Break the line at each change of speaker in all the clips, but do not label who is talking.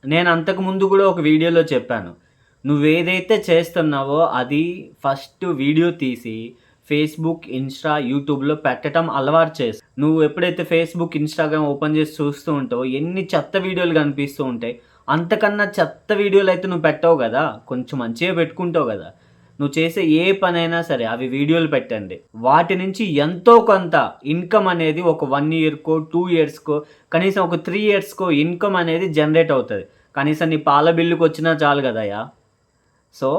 నేను అంతకుముందు గూడా ఒక వీడియోలో చెప్పాను. నువ్వేదైతే చేస్తున్నావో అది ఫస్ట్ వీడియో తీసి ఫేస్‌బుక్, ఇన్‌స్టా, యూట్యూబ్‌లో పెట్టటం అలవాటు చేసుకో. నువ్వు ఎప్పుడైతే ఫేస్‌బుక్, ఇన్‌స్టాగ్రామ్ ఓపెన్ చేసి చూస్తూ ఉంటావో ఎన్ని చెత్త వీడియోలు కనిపిస్తూ ఉంటాయి. అంతకన్నా చెత్త వీడియోలయితే నువ్వు పెట్టవు గదా! కొంచెం మంచిగా పెట్టుకుంటావు గదా! నువ్వు చేసే ఏ పనైనా సరే అవి వీడియోలు పెట్టండి. వాటి నుంచి ఎంతో కొంత ఇన్‌కమ్ అనేది ఒక 1 ఇయర్‌కో, 2 ఇయర్స్‌కో కనీసం ఒక 3 ఇయర్స్‌కో ఇన్‌కమ్ అనేది జనరేట్ అవుతది. కనీసం నీ పాల బిల్లుకొచ్చినా చాలు గదయ్యా! సో,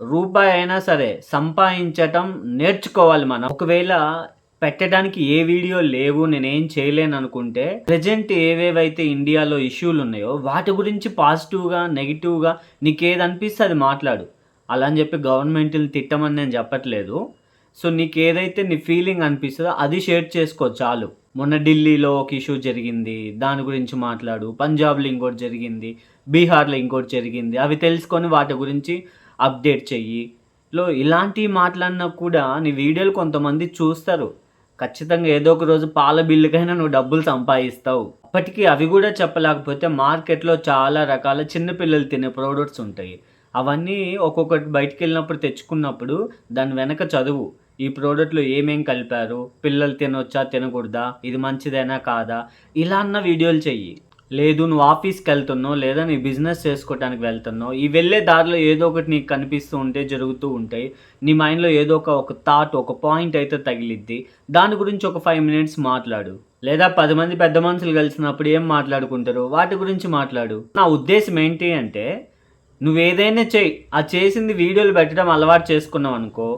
రూపాయి అయినా సరే సంపాదించటం నేర్చుకోవాలి మనం. ఒకవేళ పెట్టడానికి ఏ వీడియో లేవు, నేనేం చేయలేననుకుంటే, ప్రెజెంట్ ఏవేవైతే ఇండియాలో ఇష్యూలున్నాయో వాటి గురించి పాజిటివ్‌గా, నెగెటివ్‌గా నీకేదనిపిస్తే అది మాట్లాడు. అలా అని జెప్పి గవర్నమెంట్‌ని తిట్టమని నేను చెప్పట్లేదు. సో, నీకేదైతే నీ ఫీలింగ్ అనిపిస్తదో అది షేర్ చేసుకో చాలు. మొన్న ఢిల్లీలో ఒక ఇష్యూ జరిగింది. దాని గురించి మాట్లాడు. పంజాబ్‌లో ఇంకోటి జరిగింది. బీహార్‌లో ఇంకోటి జరిగింది. అవి తెలుసుకొని వాటి గురించి అప్డేట్ చెయ్యి. ఇలాంటివి మాట్లాడినా కూడా నీ వీడియోలు కొంతమంది చూస్తారు. ఖచ్చితంగా ఏదో ఒక రోజు పాల బిల్లుకైనా నువ్వు డబ్బులు సంపాదిస్తావు. అప్పటికి అవి గూడా చెప్పలేకపోతే మార్కెట్‌లో చాలా రకాల చిన్న పిల్లలు తినే ప్రొడక్ట్స్ ఉంటాయి. అవన్నీ ఒక్కొక్కటి బయటికెళ్ళినప్పుడు తెచ్చుకున్నప్పుడు దాని వెనక చదువు. ఈ ప్రొడక్ట్‌లో ఏమేం కలిపారు? పిల్లలు తినొచ్చా? తినకూడదా? ఇది మంచిదేనా? కాదా? ఇలా అన్న వీడియోలు చెయ్యి. లేదు నువ్వు ఆఫీస్‌కెళ్తున్నావు, లేదా నీ బిజినెస్ చేసుకోవటానికి వెళ్తున్నావు. ఈ వెళ్ళే దారిలో ఏదో ఒకటి నీకు కనిపిస్తూ ఉంటే, జరుగుతూ ఉంటాయి. నీ మైండ్‌లో ఏదో ఒక థాట్, ఒక పాయింట్ అయితే తగిలిద్ది. దాని గురించి ఒక 5 మినిట్స్ మాట్లాడు. లేదా 10 మంది పెద్ద మనుషులు కలిసినప్పుడు ఏం మాట్లాడుకుంటారో వాటి గురించి మాట్లాడు. నా ఉద్దేశ్యం ఏంటి అంటే, నువ్వేదైనా చెయి. ఆ చేసింది వీడియోలు పెట్టడం అలవాటు చేసుకున్నావనుకో,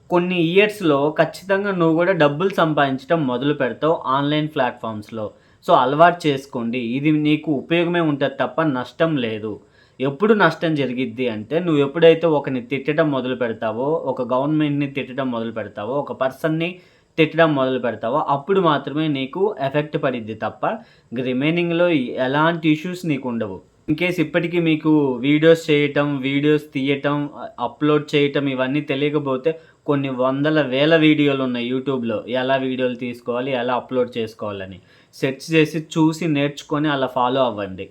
కొన్ని ఇయర్స్‌లో ఖచ్చితంగా నువ్వు గూడా డబ్బులు సంపాదించడం మొదలు పెడతావు ఆన్‌లైన్ ప్లాట్‌ఫార్మ్స్‌లో. సో, అలవాటు చేసుకోండి. ఇది నీకు ఉపయోగమే ఉంటది తప్ప నష్టం లేదు. ఎప్పుడు నష్టం జరిగిద్ది అంటే, నువ్వెప్పుడైతే ఒకరిని తిట్టడం మొదలు పెడతావో, ఒక గవర్నమెంట్‌ని తిట్టడం మొదలు పెడతావో, ఒక పర్సన్‌ని తిట్టడం మొదలు పెడతావో, అప్పుడు మాత్రమే నీకు ఎఫెక్ట్ పడిద్ది తప్ప, రిమైనింగ్‌లో ఎలాంటి ఇష్యూస్ నీకుండవు. ఇన్‌కేస్ ఇప్పటికి మీకు వీడియోస్ చేయటం, వీడియోస్ తీయటం, అప్‌లోడ్ చేయటం ఇవన్నీ తెలియకపోతే కొన్ని వందల, వేల వీడియోలున్నాయి యూట్యూబ్‌లో. ఎలా వీడియోలు తీసుకోవాలి, ఎలా అప్‌లోడ్ చేసుకోవాలని. సెర్చ్ చేసి చూసి నేర్చుకొని అలా ఫాలో అవ్వండి.